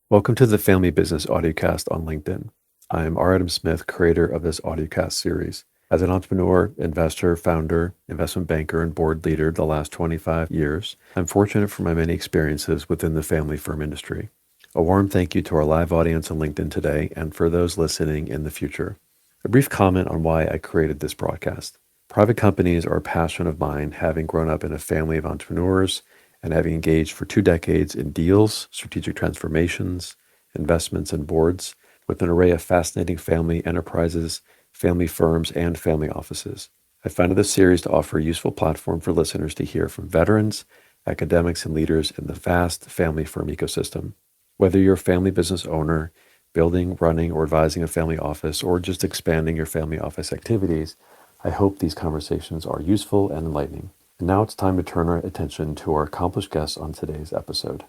Welcome to the Family Business Audiocast on LinkedIn. I am R. Adam Smith, creator of this audiocast series. As an entrepreneur, investor, founder, investment banker, and board leader the last 25 years, I'm fortunate for my many experiences within the family firm industry. A warm thank you to our live audience on LinkedIn today and for those listening in the future. A brief comment on why I created this broadcast. Private companies are a passion of mine, having grown up in a family of entrepreneurs and having engaged for 2 decades in deals, strategic transformations, investments, and boards with an array of fascinating family enterprises, family firms, and family offices. I founded this series to offer a useful platform for listeners to hear from veterans, academics, and leaders in the vast family firm ecosystem. Whether you're a family business owner, building, running, or advising a family office, or just expanding your family office activities, I hope these conversations are useful and enlightening. And now it's time to turn our attention to our accomplished guests on today's episode.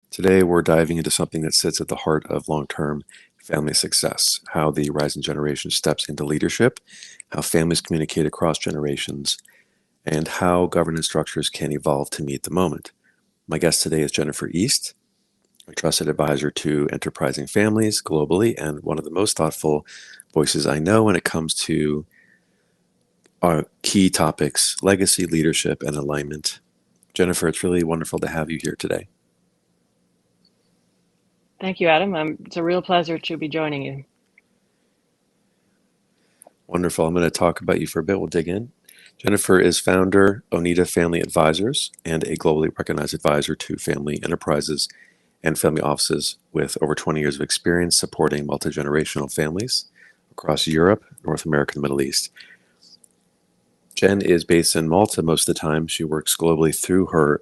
Today, we're diving into something that sits at the heart of long-term family success, how the rising generation steps into leadership, how families communicate across generations, and how governance structures can evolve to meet the moment. My guest today is Jennifer East, a trusted advisor to enterprising families globally and one of the most thoughtful voices I know when it comes to our key topics: legacy, leadership, and alignment. Jennifer, it's really wonderful to have you here today. Thank you, Adam. It's a real pleasure to be joining you. Wonderful. I'm going to talk about you for a bit. We'll dig in. Jennifer is founder, ONIDA Family Advisors, and a globally recognized advisor to family enterprises and family offices with over 20 years of experience supporting multigenerational families across Europe, North America, and the Middle East. Jen is based in Malta most of the time. She works globally through her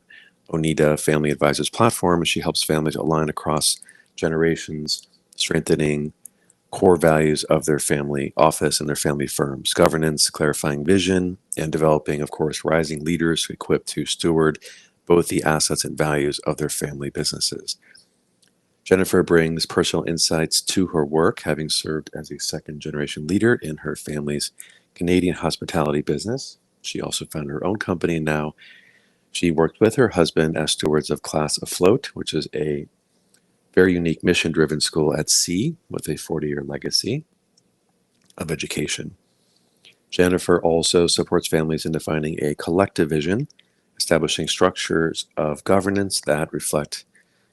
ONIDA Family Advisors platform, and she helps families align across generations, strengthening core values of their family office and their family firms: governance, clarifying vision, and developing, of course, rising leaders equipped to steward both the assets and values of their family businesses. Jennifer brings personal insights to her work, having served as a second-generation leader in her family's Canadian hospitality business. She also founded her own company, and now she worked with her husband as stewards of Class Afloat, which is a very unique mission-driven school at sea with a 40-year legacy of education. Jennifer also supports families in defining a collective vision, establishing structures of governance that reflect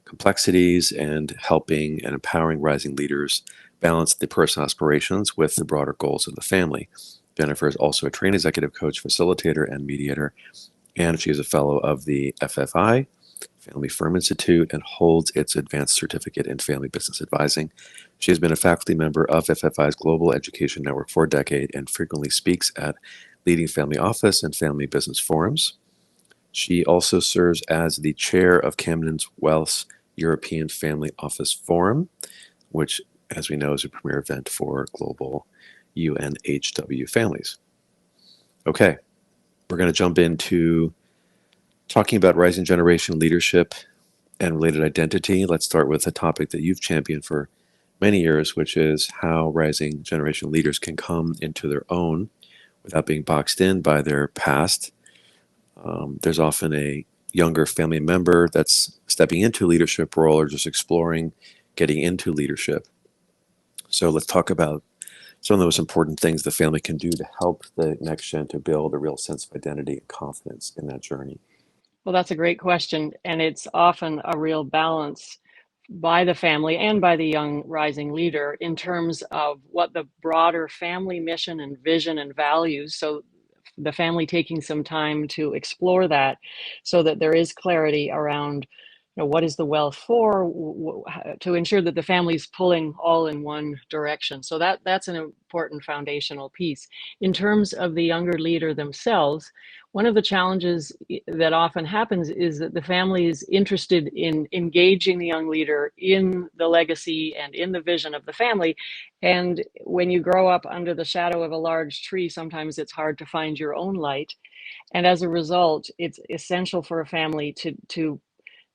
complexities, and helping and empowering rising leaders balance the personal aspirations with the broader goals of the family. Jennifer is also a trained executive coach, facilitator, and mediator, and she is a fellow of the FFI, Family Firm Institute, and holds its advanced certificate in family business advising. She has been a faculty member of FFI's Global Education Network for a decade and frequently speaks at leading family office and family business forums. She also serves as the chair of Campden's Wealth's European Family Office Forum, which, as we know, is a premier event for global UNHW families. Okay, we're going to jump into talking about rising generation leadership and related identity. Let's start with a topic that you've championed for many years, which is how rising generation leaders can come into their own without being boxed in by their past. There's often a younger family member that's stepping into a leadership role or just exploring getting into leadership. So let's talk about some of the most important things the family can do to help the next gen to build a real sense of identity and confidence in that journey. Well, that's a great question, and it's often a real balance by the family and by the young rising leader in terms of what the broader family mission and vision and values. So the family taking some time to explore that so that there is clarity around what is the wealth for, to ensure that the family's pulling all in one direction. So that's an important foundational piece. In terms of the younger leader themselves, one of the challenges that often happens is that the family is interested in engaging the young leader in the legacy and in the vision of the family. And when you grow up under the shadow of a large tree, sometimes it's hard to find your own light. And as a result, it's essential for a family to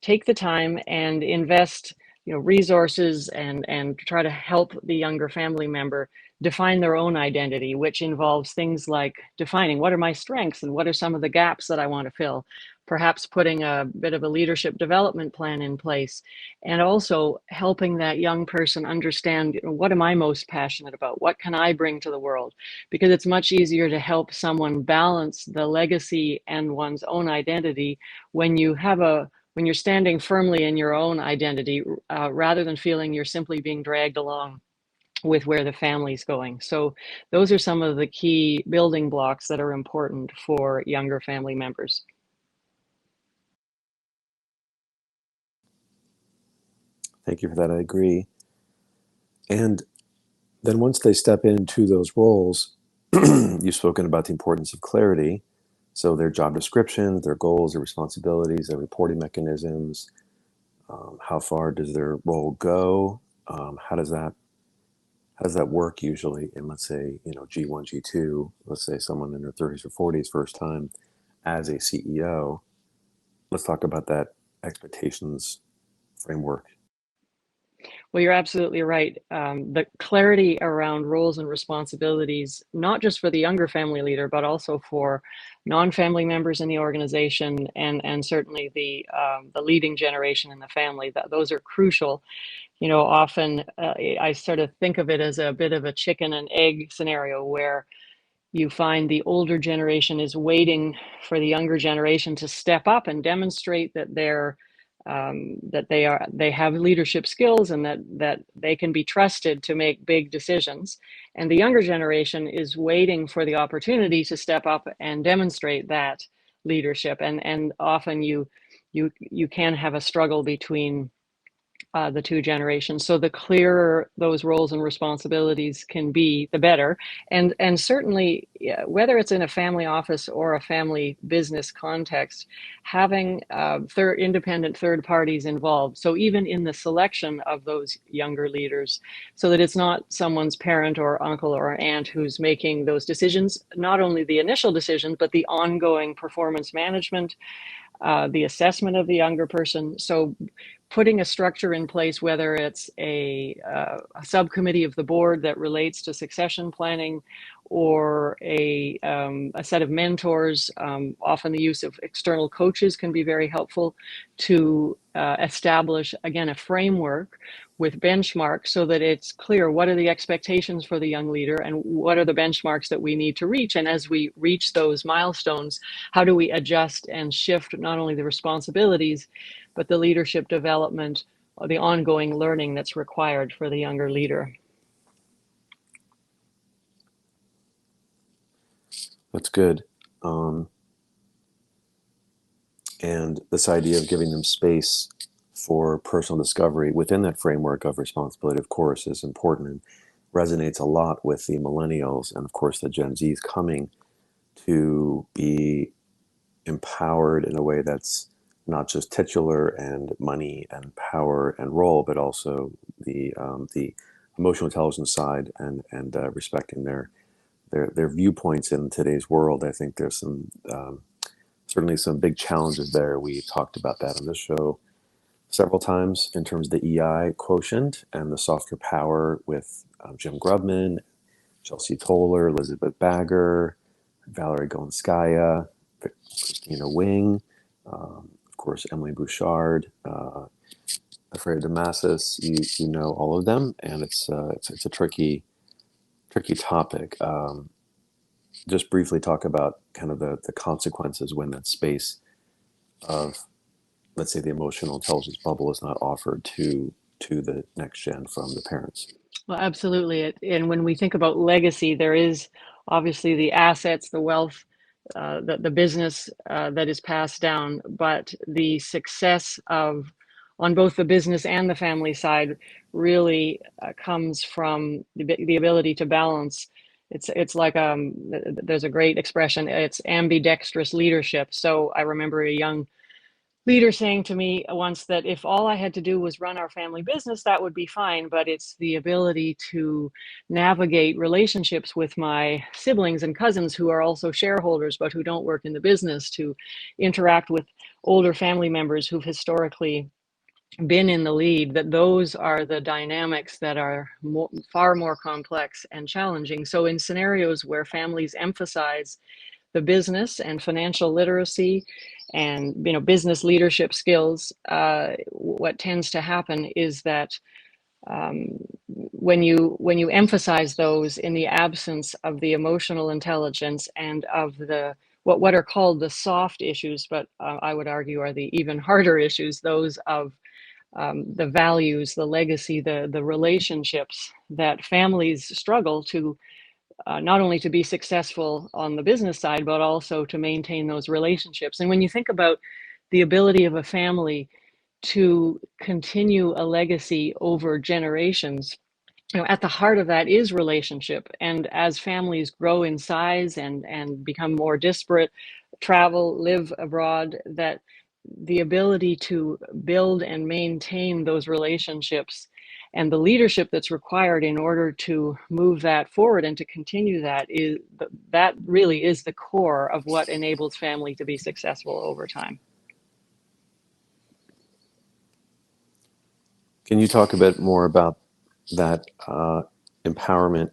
take the time and invest resources and try to help the younger family member define their own identity, which involves things like defining what are my strengths and what are some of the gaps that I want to fill, perhaps putting a bit of a leadership development plan in place, and also helping that young person understand, what am I most passionate about? What can I bring to the world? Because it's much easier to help someone balance the legacy and one's own identity when you're standing firmly in your own identity, rather than feeling you're simply being dragged along with where the family's going. So those are some of the key building blocks that are important for younger family members. Thank you for that. I agree. And then once they step into those roles, you've spoken about the importance of clarity. So their job description, their goals, their responsibilities, their reporting mechanisms, how far does their role go? How does that work usually in, let's say, G1, G2, let's say someone in their 30s or 40s, first time as a CEO. Let's talk about that expectations framework. Well, you're absolutely right. The clarity around roles and responsibilities, not just for the younger family leader, but also for non-family members in the organization, and certainly the leading generation in the family. Those are crucial. Often I sort of think of it as a bit of a chicken and egg scenario, where you find the older generation is waiting for the younger generation to step up and demonstrate that they have leadership skills, and that they can be trusted to make big decisions. And the younger generation is waiting for the opportunity to step up and demonstrate that leadership. And often you can have a struggle between the two generations. So the clearer those roles and responsibilities can be, the better. And certainly, whether it's in a family office or a family business context, having independent third parties involved. So even in the selection of those younger leaders, so that it's not someone's parent or uncle or aunt who's making those decisions, not only the initial decision, but the ongoing performance management, the assessment of the younger person. So putting a structure in place, whether it's a subcommittee of the board that relates to succession planning, or a set of mentors. Often the use of external coaches can be very helpful to establish, again, a framework with benchmarks, so that it's clear what are the expectations for the young leader and what are the benchmarks that we need to reach. And as we reach those milestones, how do we adjust and shift not only the responsibilities, but the leadership development, or the ongoing learning that's required for the younger leader. That's good. And this idea of giving them space for personal discovery within that framework of responsibility, of course, is important and resonates a lot with the millennials and, of course, the Gen Zs coming to be empowered in a way that's not just titular and money and power and role, but also the emotional intelligence side, and respecting their viewpoints in today's world. I think there's certainly some big challenges there. We talked about that on this show several times in terms of the EI quotient and the softer power with Jim Grubman, Chelsea Toller, Elizabeth Bagger, Valerie Gonskaya, Christina Wing, of course, Emily Bouchard, Afraid Damasis. You know all of them, and it's a tricky topic. Just briefly talk about kind of the consequences when that space of, let's say, the emotional intelligence bubble is not offered to the next gen from the parents. Well, absolutely. And when we think about legacy, there is obviously the assets, the wealth, the business that is passed down, but the success on both the business and the family side really comes from the ability to balance. It's like there's a great expression. It's ambidextrous leadership. So I remember a young leader saying to me once that if all I had to do was run our family business, that would be fine. But it's the ability to navigate relationships with my siblings and cousins who are also shareholders, but who don't work in the business, to interact with older family members who've historically been in the lead, that those are the dynamics that are far more complex and challenging. So in scenarios where families emphasize the business and financial literacy and business leadership skills, what tends to happen is that when you emphasize those in the absence of the emotional intelligence and of the what are called the soft issues, but I would argue are the even harder issues, those of the values, the legacy, the relationships, that families struggle to not only to be successful on the business side, but also to maintain those relationships. And when you think about the ability of a family to continue a legacy over generations, at the heart of that is relationship. And as families grow in size and become more disparate, travel, live abroad, that the ability to build and maintain those relationships and the leadership that's required in order to move that forward and to continue that really is the core of what enables family to be successful over time. Can you talk a bit more about that empowerment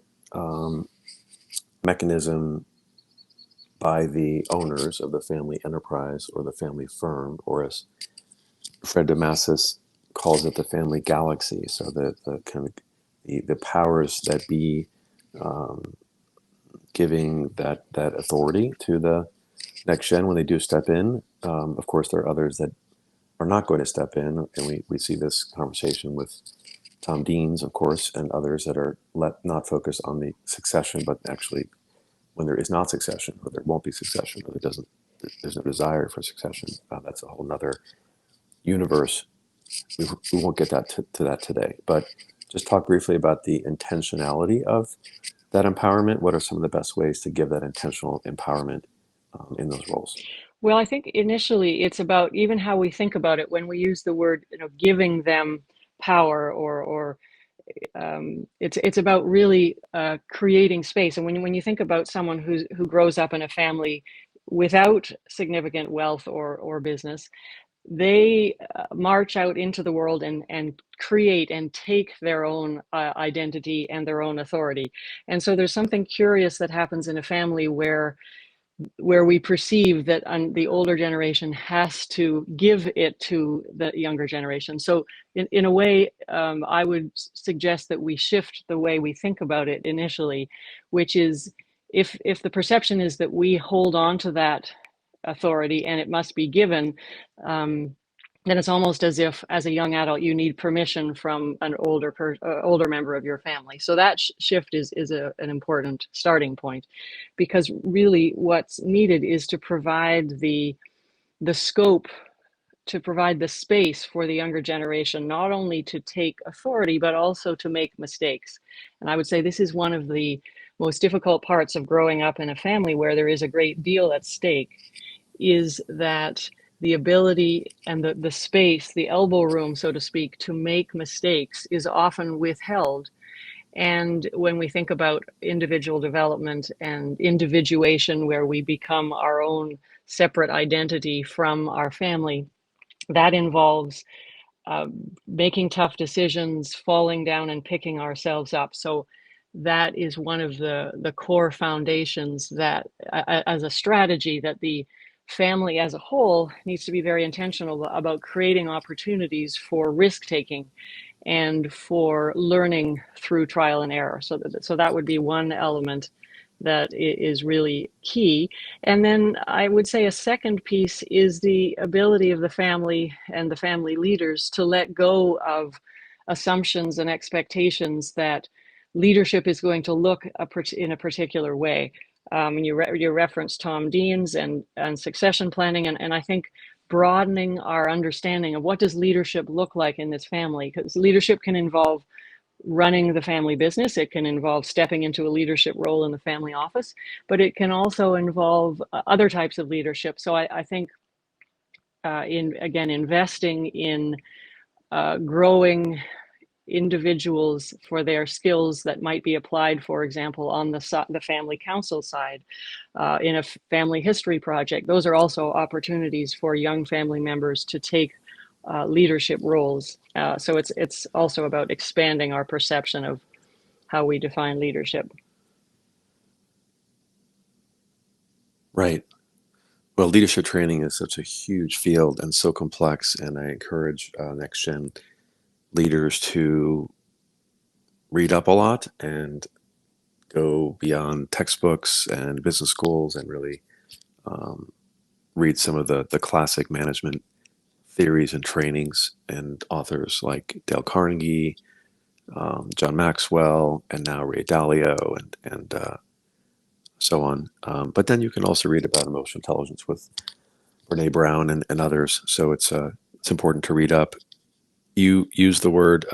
mechanism by the owners of the family enterprise or the family firm, or as Fred Damasus calls it, the family galaxy? So the kind of the powers that be giving that authority to the next gen when they do step in. Of course, there are others that are not going to step in, and we see this conversation with Tom Deans, of course, and others that are not focused on the succession, but actually when there is not succession, or there won't be succession, or there's no desire for succession. That's a whole nother universe. We won't get that to that today, but just talk briefly about the intentionality of that empowerment. What are some of the best ways to give that intentional empowerment in those roles? Well, I think initially it's about even how we think about it when we use the word, giving them power, or it's about really creating space. And when you think about someone who grows up in a family without significant wealth or business, they march out into the world and create and take their own identity and their own authority. And so there's something curious that happens in a family where we perceive that the older generation has to give it to the younger generation. So in a way, I would suggest that we shift the way we think about it initially, which is if the perception is that we hold on to that authority and it must be given, then it's almost as if, as a young adult, you need permission from an older member of your family. So that shift is an important starting point, because really what's needed is to provide the scope, to provide the space for the younger generation, not only to take authority, but also to make mistakes. And I would say this is one of the most difficult parts of growing up in a family where there is a great deal at stake, is that the ability and the space, the elbow room, so to speak, to make mistakes is often withheld. And when we think about individual development and individuation, where we become our own separate identity from our family, that involves making tough decisions, falling down and picking ourselves up. So that is one of the core foundations that, as a strategy, that the family as a whole needs to be very intentional about creating opportunities for risk taking and for learning through trial and error. So that would be one element that is really key. And then I would say a second piece is the ability of the family and the family leaders to let go of assumptions and expectations that leadership is going to look in a particular way. You referenced Tom Deans and succession planning, and I think broadening our understanding of what does leadership look like in this family, because leadership can involve running the family business, it can involve stepping into a leadership role in the family office, but it can also involve other types of leadership. So I think investing in growing individuals for their skills that might be applied, for example, on the family council side, in a family history project. Those are also opportunities for young family members to take leadership roles. So it's also about expanding our perception of how we define leadership. Right. Well, leadership training is such a huge field and so complex, and I encourage next gen leaders to read up a lot and go beyond textbooks and business schools and really read some of the classic management theories and trainings and authors like Dale Carnegie, John Maxwell, and now Ray Dalio, and so on. But then you can also read about emotional intelligence with Brene Brown and others. So it's important to read up. You use the word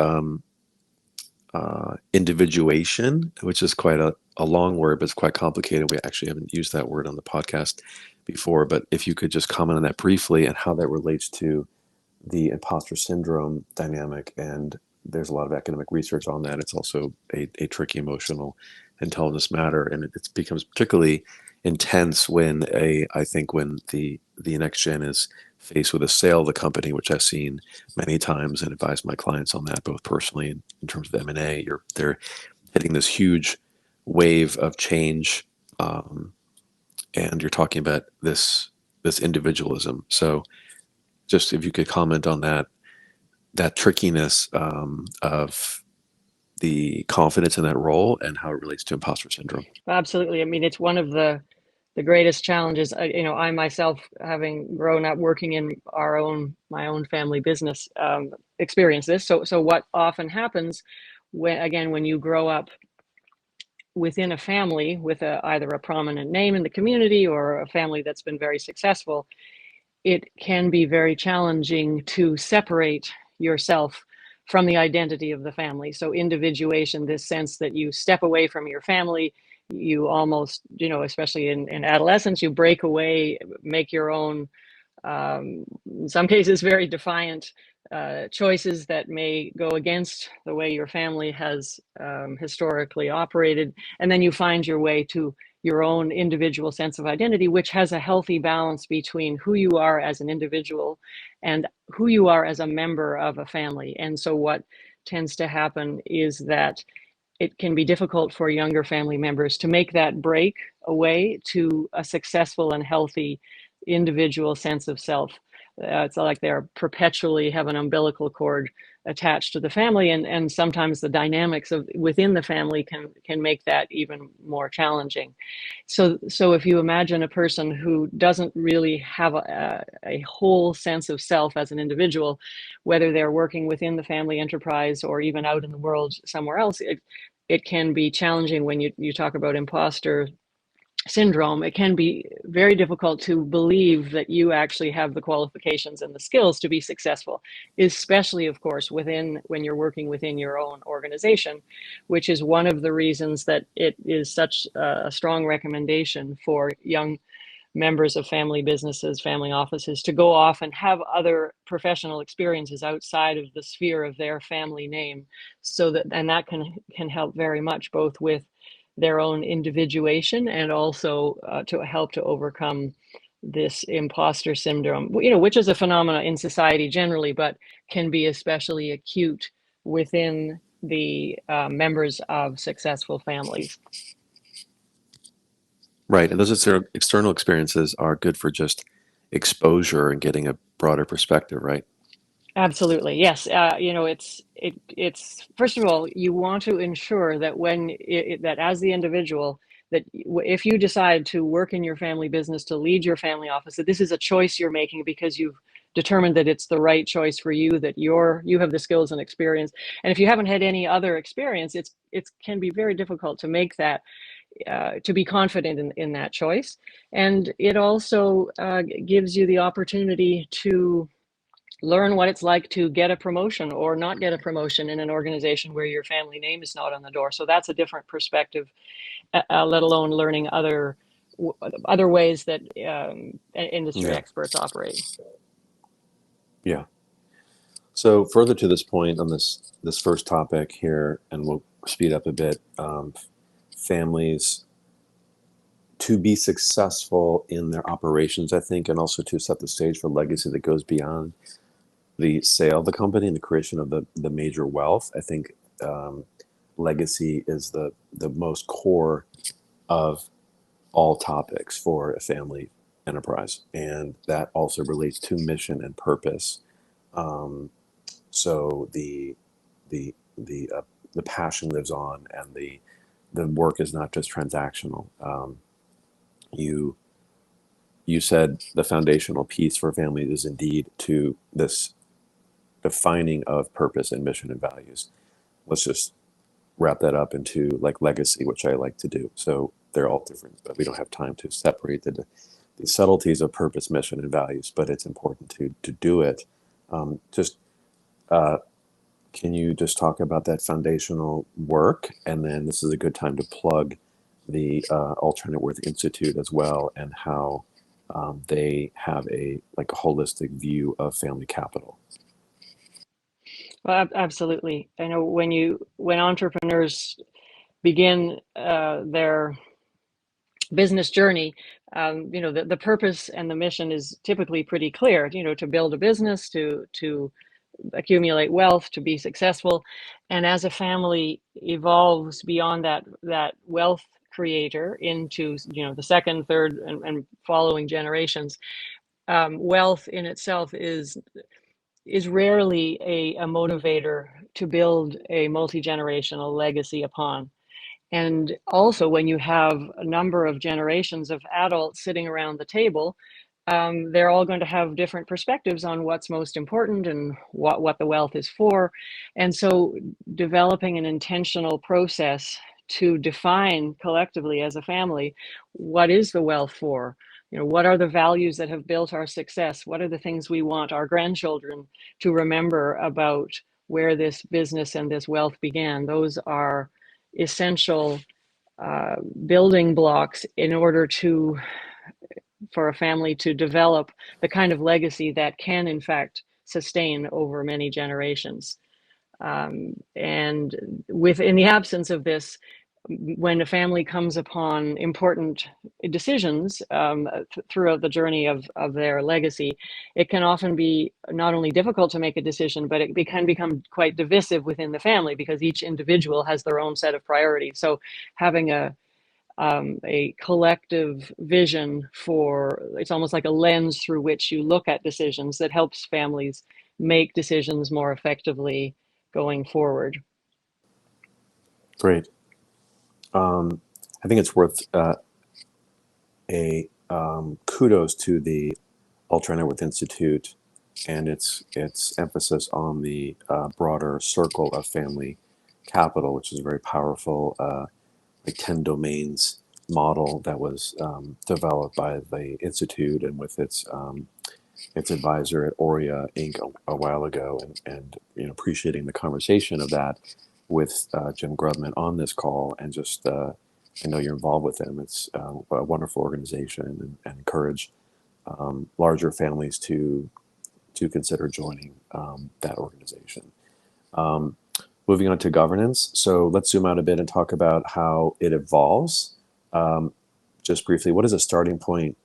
individuation, which is quite a long word, but it's quite complicated. We actually haven't used that word on the podcast before. But if you could just comment on that briefly and how that relates to the imposter syndrome dynamic. And there's a lot of academic research on that. It's also a tricky emotional intelligence matter, and it becomes particularly intense when I think when the next gen is faced with a sale of the company, which I've seen many times and advised my clients on that, both personally and in terms of M&A. They're hitting this huge wave of change, and you're talking about this individualism. So just if you could comment on that trickiness of the confidence in that role and how it relates to imposter syndrome. Absolutely. I mean, it's one of the greatest challenges. I myself, having grown up working in my own family business, experience this. So what often happens when you grow up within a family with either a prominent name in the community or a family that's been very successful, it can be very challenging to separate yourself from the identity of the family. So individuation, this sense that you step away from your family, you almost, especially in adolescence, you break away, make your own, in some cases, very defiant choices that may go against the way your family has historically operated. And then you find your way to your own individual sense of identity, which has a healthy balance between who you are as an individual and who you are as a member of a family. And so what tends to happen is that it can be difficult for younger family members to make that break away to a successful and healthy individual sense of self. It's like they're perpetually have an umbilical cord attached to the family, and sometimes the dynamics of within the family can make that even more challenging. So if you imagine a person who doesn't really have a whole sense of self as an individual, whether they're working within the family enterprise or even out in the world somewhere else, it can be challenging when you talk about imposter syndrome. It can be very difficult to believe that you actually have the qualifications and the skills to be successful, especially, of course, when you're working within your own organization, which is one of the reasons that it is such a strong recommendation for young members of family businesses, family offices, to go off and have other professional experiences outside of the sphere of their family name, and that can help very much, both with their own individuation and also to help to overcome this imposter syndrome, which is a phenomena in society generally, but can be especially acute within the members of successful families. Right. And those external experiences are good for just exposure and getting a broader perspective, right? Absolutely, yes. It's first of all, you want to ensure that that as the individual, that if you decide to work in your family business, to lead your family office, that this is a choice you're making because you've determined that it's the right choice for you, that you have the skills and experience. And if you haven't had any other experience, it can be very difficult to make that, to be confident in that choice. And it also gives you the opportunity to learn what it's like to get a promotion or not get a promotion in an organization where your family name is not on the door. So that's a different perspective, let alone learning other ways that industry Yeah. experts operate. Yeah. So further to this point on this first topic here, and we'll speed up a bit, families to be successful in their operations, I think, and also to set the stage for legacy that goes beyond the sale of the company and the creation of the major wealth, I think legacy is the most core of all topics for a family enterprise, and that also relates to mission and purpose. So the passion lives on, and the work is not just transactional. You you said the foundational piece for families is indeed to this defining of purpose and mission and values. Let's just wrap that up into like legacy, which I like to do. So they're all different, but we don't have time to separate the subtleties of purpose, mission, and values. But it's important to do it. Just can you just talk about that foundational work, and then this is a good time to plug the Alternate Worth Institute as well, and how they have a like a holistic view of family capital. Well, absolutely. I know when entrepreneurs begin their business journey, the purpose and the mission is typically pretty clear. To build a business, to accumulate wealth, to be successful, and as a family evolves beyond that wealth creator into the second, third, and following generations, wealth in itself is rarely a motivator to build a multi-generational legacy upon. And also, when you have a number of generations of adults sitting around the table, they're all going to have different perspectives on what's most important and what the wealth is for. And so developing an intentional process to define collectively as a family, what is the wealth for? What are the values that have built our success? What are the things we want our grandchildren to remember about where this business and this wealth began? Those are essential building blocks in order for a family to develop the kind of legacy that can, in fact, sustain over many generations. And in the absence of this, when a family comes upon important decisions throughout the journey of their legacy, it can often be not only difficult to make a decision, but it can become quite divisive within the family because each individual has their own set of priorities. So having a collective vision it's almost like a lens through which you look at decisions that helps families make decisions more effectively going forward. Great. I think it's worth a kudos to the Alternate Worth Institute and its emphasis on the broader circle of family capital, which is a very powerful like 10 domains model that was developed by the Institute and with its advisor at Aurea Inc. a while ago, and appreciating the conversation of that with Jim Grubman on this call, and just I know you're involved with them. It's a wonderful organization, and encourage larger families to consider joining that organization. Moving on to governance. So let's zoom out a bit and talk about how it evolves. Just briefly, what is a starting point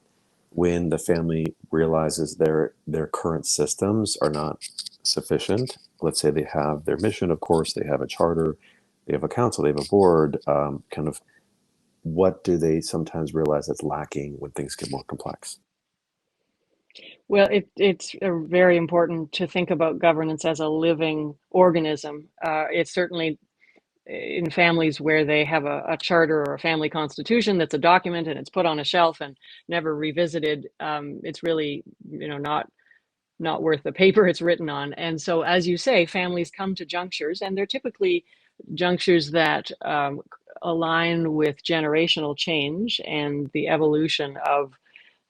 when the family realizes their current systems are not sufficient? Let's say they have their mission, of course, they have a charter, they have a council, they have a board. Kind of what do they sometimes realize that's lacking when things get more complex? Well, it's very important to think about governance as a living organism. It's certainly in families where they have a charter or a family constitution that's a document and it's put on a shelf and never revisited. It's really, not worth the paper it's written on. And so, as you say, families come to junctures, and they're typically junctures that align with generational change and the evolution of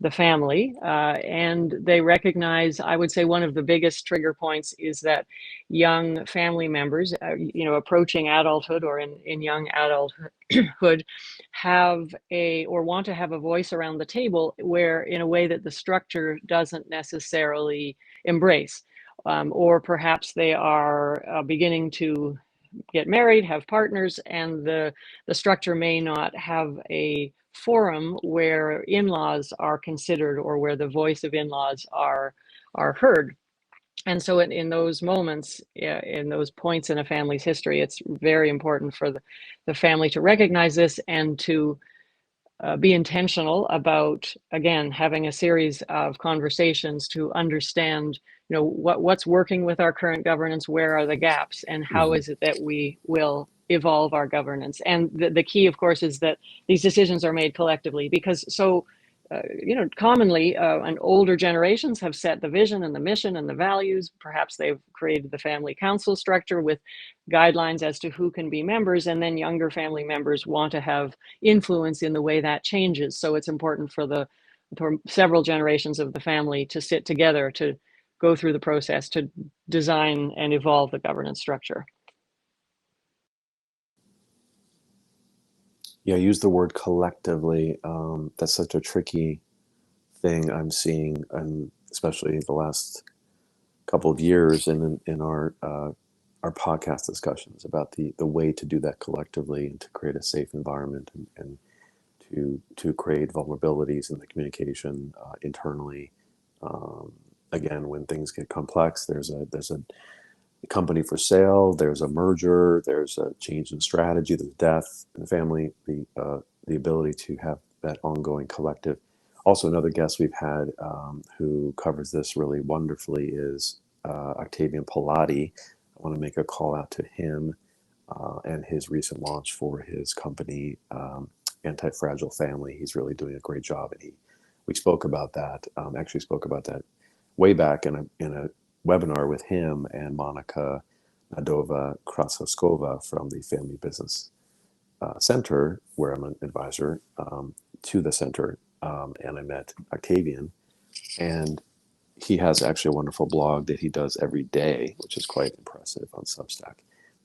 the family. And they recognize, I would say, one of the biggest trigger points is that young family members, approaching adulthood or in young adulthood, or want to have a voice around the table where in a way that the structure doesn't necessarily embrace. Or perhaps they are beginning to get married, have partners, and the structure may not have a forum where in-laws are considered or where the voice of in-laws are heard. And so in those moments, in those points in a family's history, it's very important for the family to recognize this and to be intentional about, again, having a series of conversations to understand, what's working with our current governance, where are the gaps, and how Mhm. is it that we will evolve our governance. And the key, of course, is that these decisions are made collectively, because commonly, and older generations have set the vision and the mission and the values. Perhaps they've created the family council structure with guidelines as to who can be members, and then younger family members want to have influence in the way that changes. So it's important for several generations of the family to sit together to go through the process to design and evolve the governance structure. Yeah, use the word collectively. That's such a tricky thing I'm seeing, and especially the last couple of years in our podcast discussions about the way to do that collectively and to create a safe environment and to create vulnerabilities in the communication internally. Um, Again, when things get complex, there's a company for sale, there's a merger, there's a change in strategy, there's death in the family, the ability to have that ongoing collective. Also, another guest we've had who covers this really wonderfully is Octavian Pallotti. I want to make a call out to him and his recent launch for his company, Anti-Fragile Family. He's really doing a great job, and we spoke about that. Actually, spoke about that way back in a webinar with him and Monica Nadova Krasoskova from the Family Business Center, where I'm an advisor to the center. And I met Octavian, and he has actually a wonderful blog that he does every day, which is quite impressive on Substack.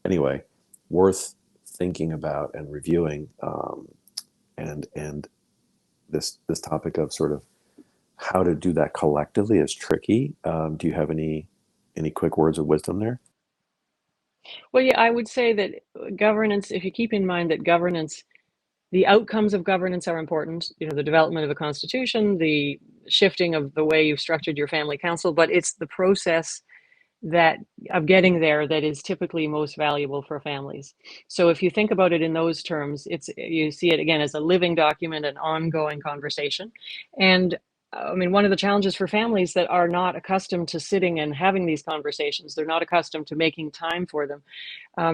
Anyway, worth thinking about and reviewing. And this topic of sort of how to do that collectively is tricky. Do you have any quick words of wisdom there? Well, yeah, I would say that governance, if you keep in mind that governance, the outcomes of governance are important, the development of a constitution, the shifting of the way you've structured your family council, but it's the process that of getting there that is typically most valuable for families. So if you think about it in those terms, you see it again as a living document, an ongoing conversation. And I mean, one of the challenges for families that are not accustomed to sitting and having these conversations, they're not accustomed to making time for them.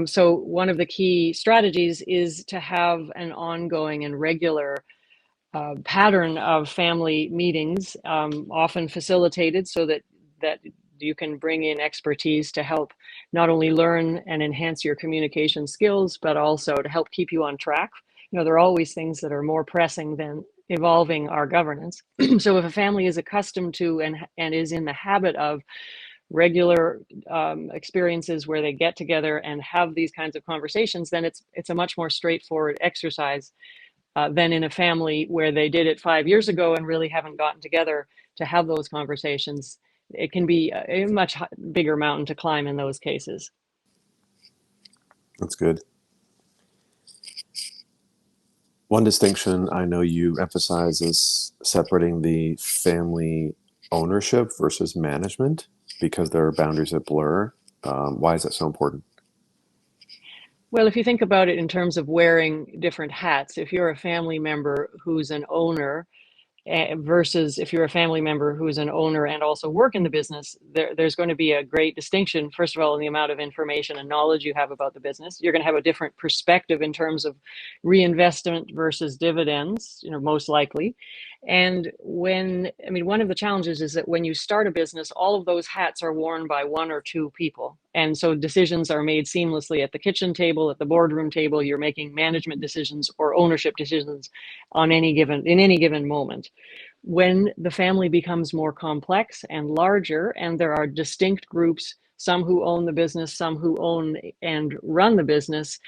So one of the key strategies is to have an ongoing and regular pattern of family meetings, often facilitated so that you can bring in expertise to help not only learn and enhance your communication skills, but also to help keep you on track. There are always things that are more pressing than evolving our governance. So if a family is accustomed to and is in the habit of regular experiences where they get together and have these kinds of conversations, then it's a much more straightforward exercise than in a family where they did it 5 years ago and really haven't gotten together to have those conversations. It can be a much bigger mountain to climb in those cases. That's good. One distinction I know you emphasize is separating the family ownership versus management because there are boundaries that blur. Why is that so important? Well, if you think about it in terms of wearing different hats, if you're a family member who's an owner, versus if you're a family member who is an owner and also work in the business, there's going to be a great distinction, first of all, in the amount of information and knowledge you have about the business. You're going to have a different perspective in terms of reinvestment versus dividends, most likely. And one of the challenges is that when you start a business, all of those hats are worn by one or two people. And so decisions are made seamlessly at the kitchen table, at the boardroom table. You're making management decisions or ownership decisions in any given moment. When the family becomes more complex and larger, and there are distinct groups, some who own the business, some who own and run the business,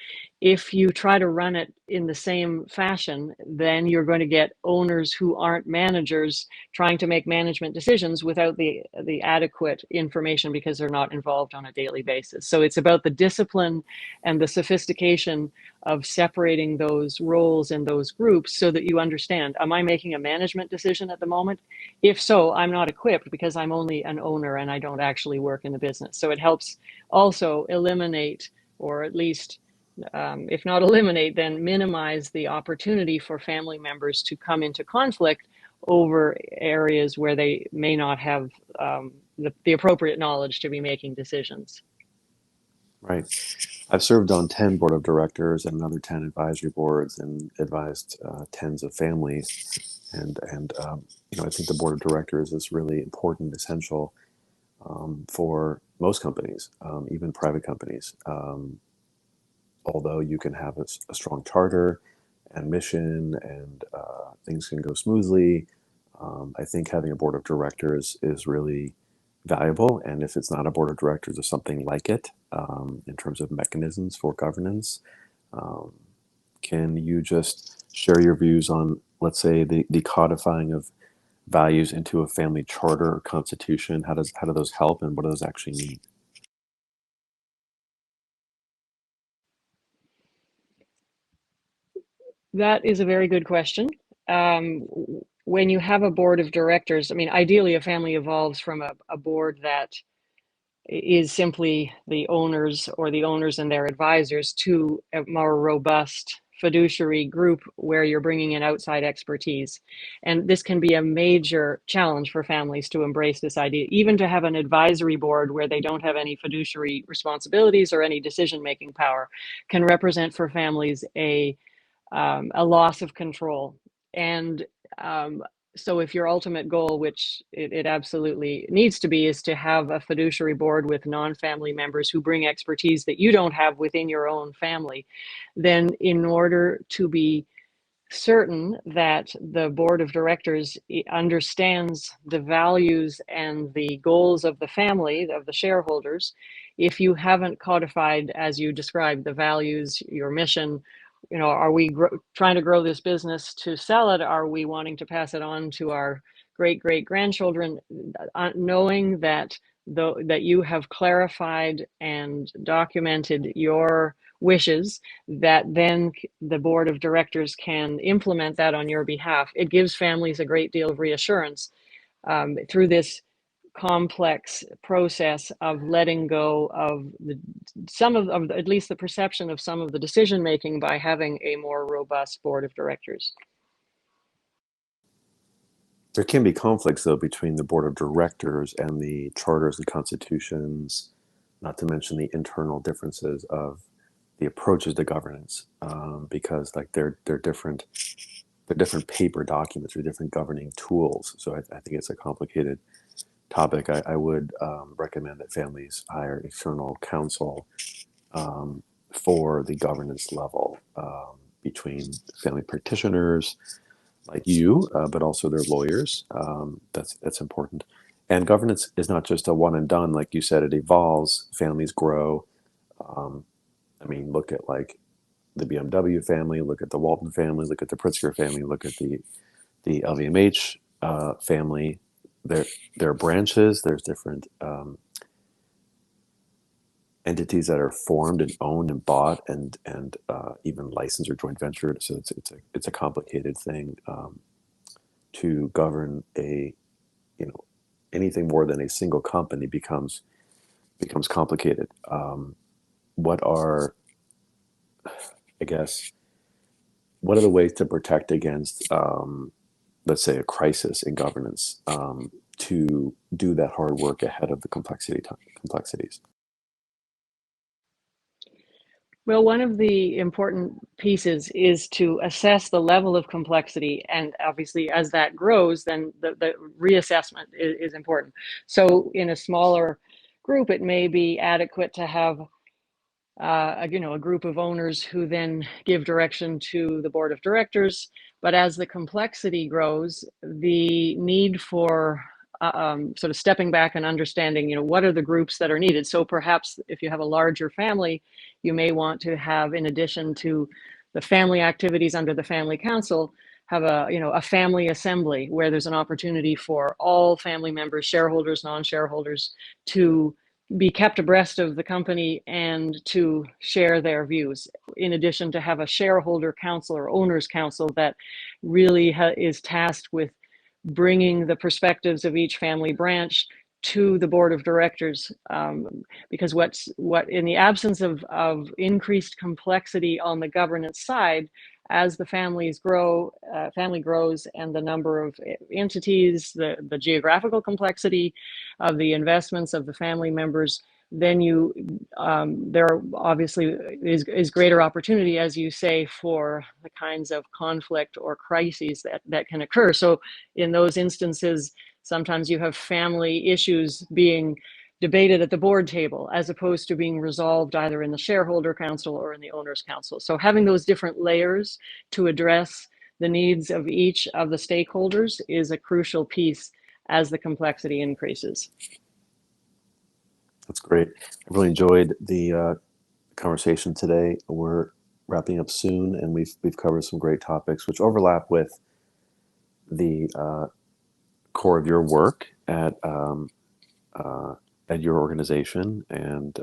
If you try to run it in the same fashion, then you're going to get owners who aren't managers trying to make management decisions without the adequate information because they're not involved on a daily basis. So it's about the discipline and the sophistication of separating those roles in those groups so that you understand, am I making a management decision at the moment? If so, I'm not equipped because I'm only an owner and I don't actually work in the business. So it helps also eliminate, or at least if not eliminate, then minimize the opportunity for family members to come into conflict over areas where they may not have the appropriate knowledge to be making decisions. Right. I've served on 10 board of directors and another 10 advisory boards and advised tens of families. I think the board of directors is really important, essential for most companies, even private companies. Although you can have a strong charter and mission and things can go smoothly, I think having a board of directors is really valuable. And if it's not a board of directors, or something like it in terms of mechanisms for governance. Um, can you just share your views on, let's say, the codifying of values into a family charter or constitution? How do those help, and what do those actually mean? That is a very good question. Um, when you have a board of directors, I mean, ideally a family evolves from a board that is simply the owners or the owners and their advisors to a more robust fiduciary group where you're bringing in outside expertise. And this can be a major challenge for families to embrace this idea, even to have an advisory board where they don't have any fiduciary responsibilities or any decision-making power can represent for families a loss of control. And so if your ultimate goal, which it absolutely needs to be, is to have a fiduciary board with non-family members who bring expertise that you don't have within your own family, then in order to be certain that the board of directors understands the values and the goals of the family, of the shareholders, if you haven't codified, as you described, the values, your mission, are we trying to grow this business to sell it? Are we wanting to pass it on to our great great grandchildren? Knowing that that you have clarified and documented your wishes, that then the board of directors can implement that on your behalf. It gives families a great deal of reassurance through this complex process of letting go of some of at least the perception of some of the decision making by having a more robust board of directors. There can be conflicts, though, between the board of directors and the charters and constitutions, not to mention the internal differences of the approaches to governance, because like they're different. They're different paper documents or different governing tools. So I think it's a complicated topic. I would recommend that families hire external counsel for the governance level between family practitioners like you, but also their lawyers. That's important. And governance is not just a one and done. Like you said, it evolves. Families grow. Um, I mean, look at like the BMW family, look at the Walton family, look at the Pritzker family, look at the LVMH family. There are branches. There's different entities that are formed and owned and bought and even licensed or joint ventured. So it's a complicated thing to govern anything more than a single company becomes complicated. What are I guess what are the ways to protect against let's say a crisis in governance to do that hard work ahead of the complexities? Well, one of the important pieces is to assess the level of complexity. And obviously, as that grows, then the reassessment is important. So in a smaller group, it may be adequate to have a group of owners who then give direction to the board of directors. But as the complexity grows, the need for sort of stepping back and understanding, what are the groups that are needed. So perhaps if you have a larger family, you may want to have, in addition to the family activities under the family council, have a family assembly where there's an opportunity for all family members, shareholders, non-shareholders, to be kept abreast of the company and to share their views, in addition to have a shareholder council or owners council that really is tasked with bringing the perspectives of each family branch to the board of directors, because what in the absence of increased complexity on the governance side, as the family grows, and the number of entities, the geographical complexity of the investments of the family members, then there obviously is greater opportunity, as you say, for the kinds of conflict or crises that can occur. So in those instances, sometimes you have family issues being debated at the board table as opposed to being resolved either in the shareholder council or in the owners council. So having those different layers to address the needs of each of the stakeholders is a crucial piece as the complexity increases. That's great. I really enjoyed the conversation today. We're wrapping up soon, and we've covered some great topics which overlap with the core of your work at your organization, and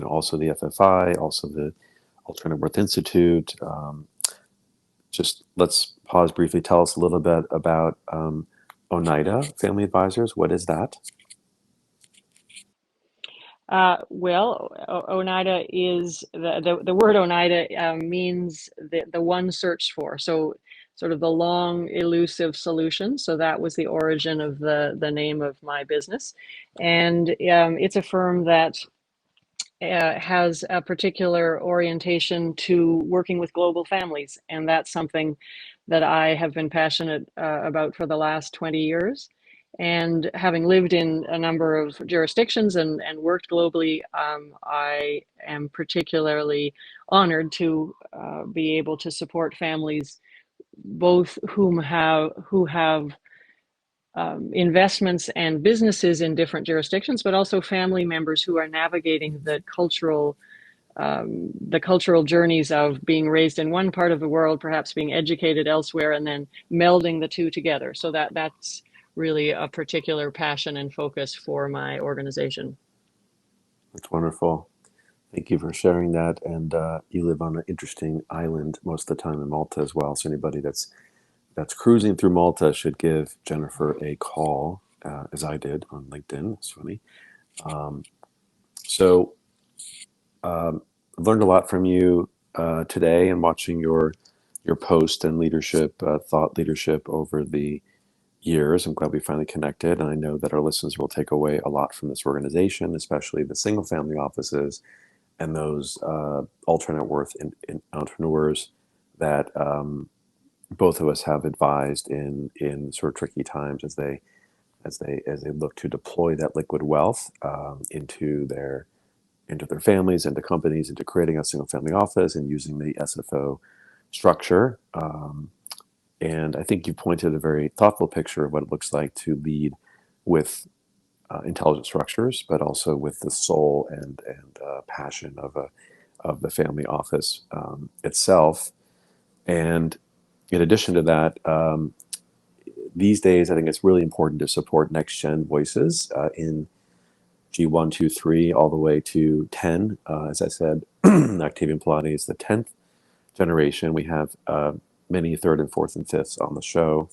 also the FFI, also the Alternative Worth Institute. Just let's pause briefly. Tell us a little bit about ONIDA Family Advisors. What is that? Well, ONIDA is the word ONIDA means the one searched for. So sort of the long elusive solution. So that was the origin of the name of my business. And it's a firm that has a particular orientation to working with global families. And that's something that I have been passionate about for the last 20 years. And having lived in a number of jurisdictions and worked globally, I am particularly honored to be able to support families, both who have investments and businesses in different jurisdictions, but also family members who are navigating the cultural journeys of being raised in one part of the world, perhaps being educated elsewhere, and then melding the two together. So that's really a particular passion and focus for my organization. That's wonderful. Thank you for sharing that. And you live on an interesting island most of the time in Malta as well. So anybody that's cruising through Malta should give Jennifer a call, as I did on LinkedIn. It's funny. So I've learned a lot from you today, and watching your post and leadership, thought leadership over the years. I'm glad we finally connected, and I know that our listeners will take away a lot from this organization, especially the single family offices and those alternate worth in entrepreneurs that both of us have advised in sort of tricky times as they look to deploy that liquid wealth into their families, into companies, into creating a single family office and using the SFO structure. And I think you pointed a very thoughtful picture of what it looks like to lead with intelligent structures, but also with the soul and passion of the family office itself. And in addition to that, these days, I think it's really important to support next gen voices in G1, 2, 3, all the way to 10. As I said, Octavian Pilates is the 10th generation. We have many third and fourth and fifths on the show.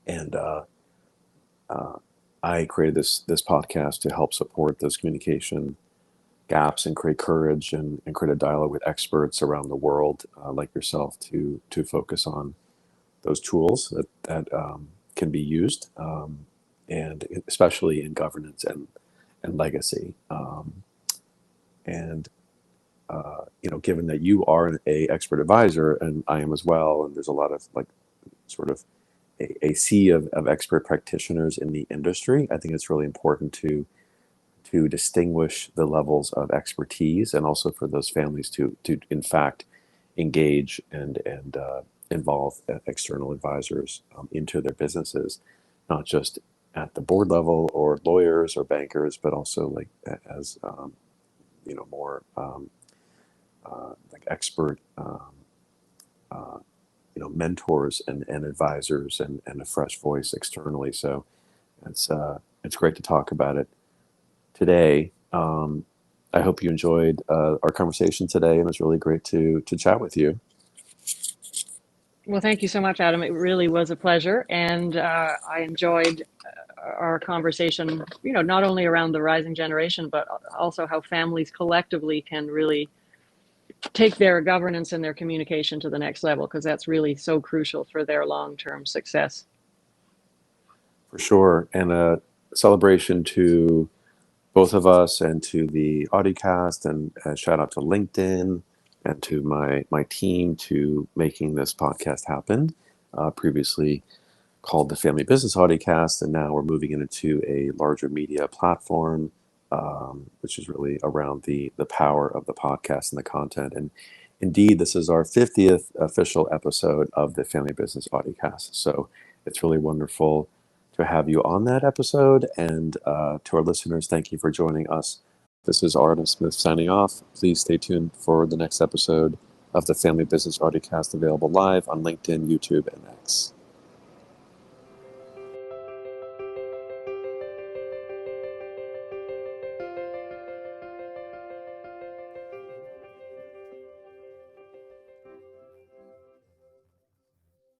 And I created this podcast to help support those communication gaps and create courage and create a dialogue with experts around the world, like yourself, to focus on those tools that can be used, and especially in governance and legacy. And given that you are a expert advisor, and I am as well, and there's a lot of sort of a sea of expert practitioners in the industry, I think it's really important to distinguish the levels of expertise, and also for those families to in fact engage and involve external advisors into their businesses, not just at the board level or lawyers or bankers, but also like as more like expert mentors and advisors and a fresh voice externally. So it's great to talk about it today. I hope you enjoyed our conversation today, and it was really great to chat with you. Well, thank you so much, Adam. It really was a pleasure, and I enjoyed our conversation, not only around the rising generation, but also how families collectively can really take their governance and their communication to the next level, because that's really so crucial for their long-term success. For sure. And a celebration to both of us and to the Audiocast, and a shout out to LinkedIn and to my team to making this podcast happen. Previously called the Family Business Audiocast, and now we're moving into a larger media platform, which is really around the power of the podcast and the content. And indeed, this is our 50th official episode of the Family Business Audiocast. So it's really wonderful to have you on that episode. And to our listeners, thank you for joining us. This is Arden Smith signing off. Please stay tuned for the next episode of the Family Business Audiocast, available live on LinkedIn, YouTube, and X.